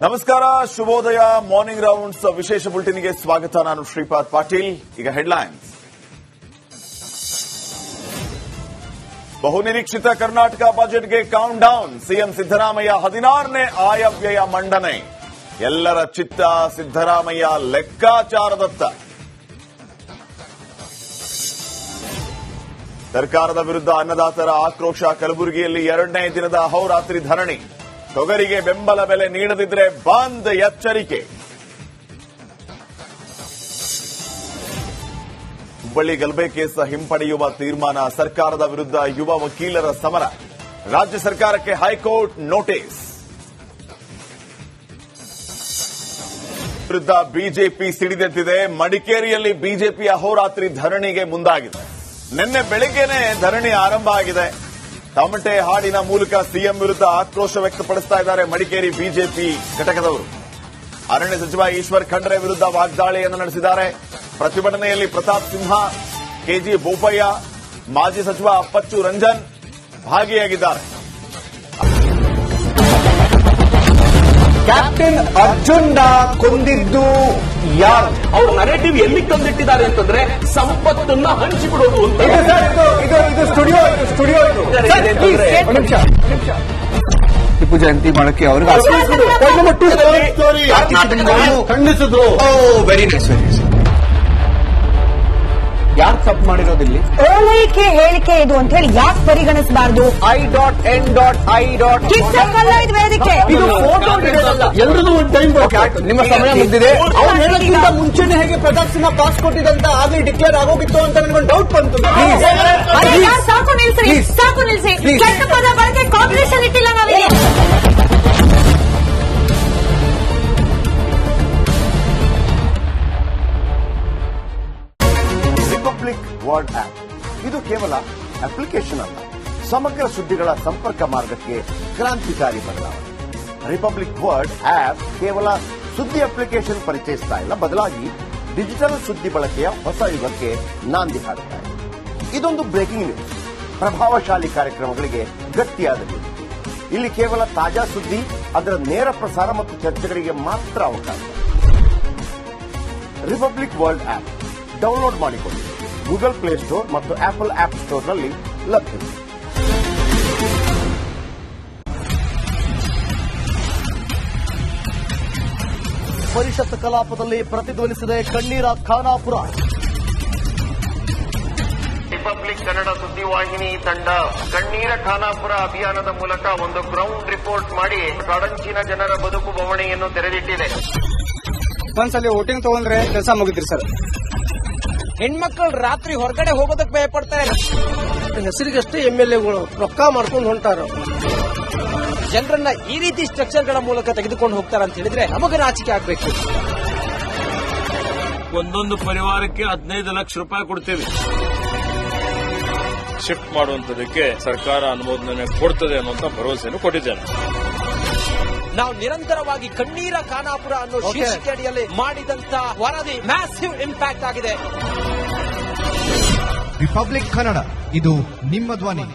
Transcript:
ನಮಸ್ಕಾರ, ಶುಭೋದಯ. Morning rounds ವಿಶೇಷ ಬುಲೆಟಿನ್ಗೆ ಸ್ವಾಗತ. ನಾನು ಶ್ರೀಪಾದ್ ಪಾಟೀಲ್. ಈಗ ಹೆಡ್ಲೈನ್ಸ್. ಬಹುನಿರೀಕ್ಷಿತ ಕರ್ನಾಟಕ ಬಜೆಟ್ಗೆ ಕೌಂಟ್ ಡೌನ್. ಸಿಎಂ ಸಿದ್ದರಾಮಯ್ಯ 16ನೇ ಆಯವ್ಯಯ ಮಂಡನೆ. ಎಲ್ಲರ ಚಿತ್ತ ಸಿದ್ದರಾಮಯ್ಯ ಲೆಕ್ಕಾಚಾರದತ್ತ. ಸರ್ಕಾರದ ವಿರುದ್ಧ ಅನ್ನದಾತರ ಆಕ್ರೋಶ. ಕಲಬುರಗಿಯಲ್ಲಿ 2ನೇ ದಿನದ ಅಹೋರಾತ್ರಿ ಧರಣಿ. ತೊಗರಿಗೆ ಬೆಂಬಲ ಬೆಲೆ ನೀಡದಿದ್ರೆ ಬಂದ್ ಎಚ್ಚರಿಕೆ. ಹುಬ್ಬಳ್ಳಿ ಗಲಭೆ ಕೇಸ್ ಹಿಂಪಡೆಯುವ ತೀರ್ಮಾನ. ಸರ್ಕಾರದ ವಿರುದ್ಧ ಯುವ ವಕೀಲರ ಸಮರ. ರಾಜ್ಯ ಸರ್ಕಾರಕ್ಕೆ ಹೈಕೋರ್ಟ್ ನೋಟಿಸ್. ವಿರುದ್ಧ ಬಿಜೆಪಿ ಸಿಡಿದೆದ್ದಿದೆ. ಮಡಿಕೇರಿಯಲ್ಲಿ ಬಿಜೆಪಿ ಅಹೋರಾತ್ರಿ ಧರಣಿಗೆ ಮುಂದಾಗಿದೆ. ನಿನ್ನೆ ಬೆಳಿಗ್ಗೆನೆ ಧರಣಿ ಆರಂಭ ಆಗಿದೆ. ತಮಟೆ ಹಾಡಿನ ಮೂಲಕ ಸಿಎಂ ವಿರುದ್ಧ ಆಕ್ರೋಶ ವ್ಯಕ್ತಪಡಿಸ್ತಾ ಇದ್ದಾರೆ ಮಡಿಕೇರಿ ಬಿಜೆಪಿ ಘಟಕದವರು. ಅರಣ್ಯ ಸಚಿವ ಈಶ್ವರ್ ಖಂಡ್ರೆ ವಿರುದ್ಧ ವಾಗ್ದಾಳಿಯನ್ನು ನಡೆಸಿದ್ದಾರೆ. ಪ್ರತಿಭಟನೆಯಲ್ಲಿ ಪ್ರತಾಪ್ ಸಿಂಹ, ಕೆಜಿ ಬೋಪಯ್ಯ, ಮಾಜಿ ಸಚಿವ ಅಪ್ಪಚ್ಚು ರಂಜನ್ ಭಾಗಿಯಾಗಿದ್ದಾರೆ. ಕ್ಯಾಪ್ಟನ್ ಅರ್ಜುನ್ ಕೊಂದಿದ್ದು ಯಾರು? ಅವ್ರ ನರೇಟಿವ್ ಎಲ್ಲಿ ತಂದಿಟ್ಟಿದ್ದಾರೆ ಅಂತಂದ್ರೆ ಸಂಪತ್ತನ್ನ ಹಂಚಿಬಿಡೋದು ಅಂತ. ಇದು ಸ್ಟುಡಿಯೋ ಟಿಪ್ಪು ಜಯಂತಿ ಮಾಡಕ್ಕೆ ಅವ್ರಿಗೆ ಖಂಡಿಸಿದ್ರು. Very nice. ಯಾರು ತಪ್ಪು ಮಾಡಿರೋದಿಲ್ಲಿ? ಓಲೈಕೆ ಹೇಳಿಕೆ ಇದು ಅಂತ ಹೇಳಿ ಯಾಕೆ ಪರಿಗಣಿಸಬಾರದು? I.N.N.I. ವೇದಿಕೆ ಇದು ಫೋಟೋ ಎಲ್ಲರದು ಒಂದು ಟೈಮ್ ನಿಮ್ಮ ಸಮಯ ಮುಗಿದಿದೆ. ಅವ್ರು ಹೇಳೋದ್ಕಿಂತ ಮುಂಚೆನೆ ಹೇಗೆ ಪ್ರತಾಪ್ ಸಿಂಹ ಪಾಸ್ ಕೊಟ್ಟಿದಂತ ಆಗ್ಲಿ ಡಿಕ್ಲೇರ್ ಆಗೋಗಿತ್ತು ಅಂತ ನನಗೊಂದು ಡೌಟ್ ಬಂತು. ಸಾಕು ನಿಲ್ಸಿ. ಕೆಟ್ಟ ಪದ ಬಳಕೆ ಕಾಂಪಿಟೇಷನ್ ಇಟ್ಟಿಲ್ಲ ನಾವಿಲ್ಲಿ. ರಿಪಬ್ಲಿಕ್ ವರ್ಲ್ಡ್ ಆಪ್ ಇದು ಕೇವಲ ಅಪ್ಲಿಕೇಶನ್ ಅಲ್ಲ, ಸಮಗ್ರ ಸುದ್ದಿಗಳ ಸಂಪರ್ಕ ಮಾರ್ಗಕ್ಕೆ ಕ್ರಾಂತಿಕಾರಿ ಬದಲಾವಣೆ. ರಿಪಬ್ಲಿಕ್ ವರ್ಲ್ಡ್ ಆಪ್ ಕೇವಲ ಸುದ್ದಿ ಅಪ್ಲಿಕೇಶನ್ ಪರಿಚಯಿಸ್ತಾ ಇಲ್ಲ, ಬದಲಾಗಿ ಡಿಜಿಟಲ್ ಸುದ್ದಿ ಬಳಕೆಯ ಹೊಸ ಯುಗಕ್ಕೆ ನಾಂದಿ ಹಾಡುತ್ತಾ ಇದೆ. ಇದೊಂದು ಬ್ರೇಕಿಂಗ್ ನ್ಯೂಸ್, ಪ್ರಭಾವಶಾಲಿ ಕಾರ್ಯಕ್ರಮಗಳಿಗೆ ಗಟ್ಟಿಯಾದ ನ್ಯೂಸ್. ಇಲ್ಲಿ ಕೇವಲ ತಾಜಾ ಸುದ್ದಿ, ಅದರ ನೇರ ಪ್ರಸಾರ ಮತ್ತು ಚರ್ಚೆಗಳಿಗೆ ಮಾತ್ರ ಅವಕಾಶ. ರಿಪಬ್ಲಿಕ್ ವರ್ಲ್ಡ್ ಆಪ್ ಡೌನ್ಲೋಡ್ ಮಾಡಿಕೊಳ್ಳಿ. ಗೂಗಲ್ ಪ್ಲೇಸ್ಟೋರ್ ಮತ್ತು ಆಪಲ್ ಆಪ್ ಸ್ಟೋರ್ನಲ್ಲಿ ಲಭ್ಯವಿದೆ. ಪರಿಷತ್ ಕಲಾಪದಲ್ಲಿ ಪ್ರತಿಧ್ವನಿಸಿದೆ ಕಣ್ಣೀರ ಖಾನಾಪುರ. ರಿಪಬ್ಲಿಕ್ ಕನ್ನಡ ಸುದ್ದಿವಾಹಿನಿ ತಂಡ ಕಣ್ಣೀರ ಖಾನಾಪುರ ಅಭಿಯಾನದ ಮೂಲಕ ಒಂದು ಗ್ರೌಂಡ್ ರಿಪೋರ್ಟ್ ಮಾಡಿ ಕಾಡಂಚಿನ ಜನರ ಬದುಕು ಬವಣೆಯನ್ನು ತೆರೆದಿಟ್ಟಿದೆ. ಒಂದ್ಸಲಿ ವೋಟಿಂಗ್ ತಗೊಂಡ್ರೆ ಕೆಲಸ ಮುಗಿದ್ರಿ ಸರ್. ಹೆಣ್ಮಕ್ಳು ರಾತ್ರಿ ಹೊರಗಡೆ ಹೋಗೋದಕ್ಕೆ ಭಯ ಪಡ್ತಾರೆ. ಹೆಸರಿಗಷ್ಟೇ MLAಗಳು ರೊಕ್ಕ ಮಾಡ್ಕೊಂಡು ಹೊಂಟಾರ. ಜನರನ್ನ ಈ ರೀತಿ ಸ್ಟ್ರಕ್ಚರ್ಗಳ ಮೂಲಕ ತೆಗೆದುಕೊಂಡು ಹೋಗ್ತಾರೆ ಅಂತ ಹೇಳಿದ್ರೆ ನಮಗೆ ನಾಚಿಕೆ ಆಗ್ಬೇಕು. ಒಂದೊಂದು ಪರಿವಾರಕ್ಕೆ 15 ಲಕ್ಷ ರೂಪಾಯಿ ಕೊಡ್ತೀವಿ. ಶಿಫ್ಟ್ ಮಾಡುವಂತದಕ್ಕೆ ಸರ್ಕಾರ ಅನುಮೋದನೆ ಕೊಡ್ತದೆ ಅನ್ನುವಂತ ಭರವಸೆಯನ್ನು ಕೊಟ್ಟಿದ್ದೇನೆ. ನಾವು ನಿರಂತರವಾಗಿ ಕಣ್ಣೀರ ಖಾನಾಪುರ ಅನ್ನೋ ಶೀರ್ಷಿಕೆ ಅಡಿಯಲ್ಲಿ ಮಾಡಿದಂತ ವರದಿ ಮ್ಯಾಸಿವ್ ಇಂಪ್ಯಾಕ್ಟ್ ಆಗಿದೆ. ರಿಪಬ್ಲಿಕ್ ಕನ್ನಡ, ಇದು ನಿಮ್ಮ ಧ್ವನಿ.